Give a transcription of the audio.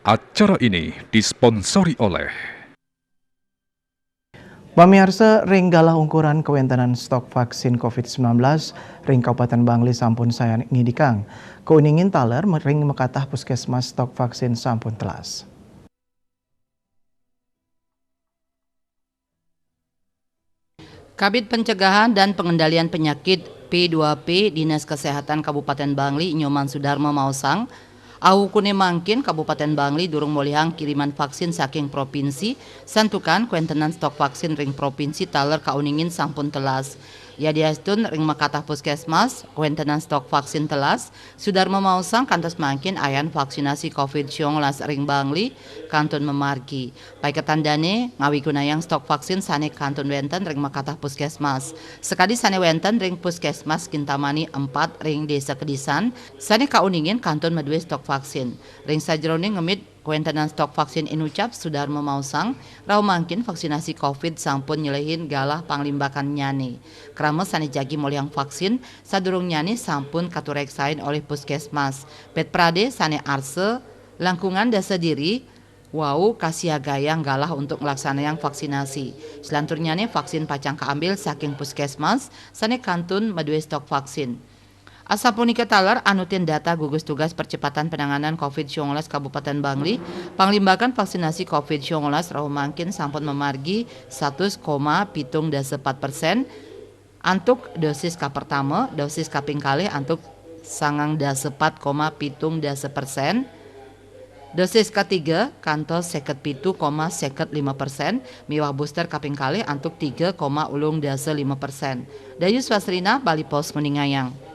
Acara ini disponsori oleh Pamirsa ring galah ukuran kewentanan stok vaksin COVID-19 ring Kabupaten Bangli sampun saya ngidikang. Keuningin taler ring mekatah puskesmas stok vaksin sampun telas. Kabid Pencegahan dan Pengendalian Penyakit P2P Dinas Kesehatan Kabupaten Bangli Nyoman Sudarmo Mausang Ahukune mangkin Kabupaten Bangli durung molihang kiriman vaksin saking provinsi santukan kuentenan stok vaksin ring provinsi taler kauningin sampun telas. Ya diastun ring makatah puskesmas kuentenan stok vaksin telas Sudarmo Mausang kantos mangkin ayan vaksinasi COVID-19 ring Bangli kantun memargi. Pai ketandane ngawi gunayang stok vaksin sane kantun wenten ring makatah puskesmas. Sekadi sane wenten ring puskesmas Kintamani 4 ring desa Kedisan sane kauningin kantun medue stok vaksin. Ring sajroning ngemit kuentenan stok vaksin inucap Sudarmo Mausang rau mangkin vaksinasi COVID sampun nyelehin galah panglimbakan nyani. Krama sane jagi moliang vaksin sadurung nyani sampun katureksain oleh puskesmas. Pet Prade sane arse langkungan dasa diri wau kasiagayang galah untuk melaksanakan vaksinasi. Selanturnya vaksin pacang keambil saking puskesmas sane kantun medue stok vaksin. Asapunika talar anutin data gugus tugas percepatan penanganan COVID-19 Kabupaten Bangli, panglimbakan vaksinasi COVID-19 rahu mangkin sampun memargi 1,74% antuk dosis ka pertama, dosis kaping kalih antuk 94,70%, dosis ketiga kantos 57,5%, miwah booster kaping kalih antuk 3,05%. Dayu Swasrina Bali Pos Meningayang.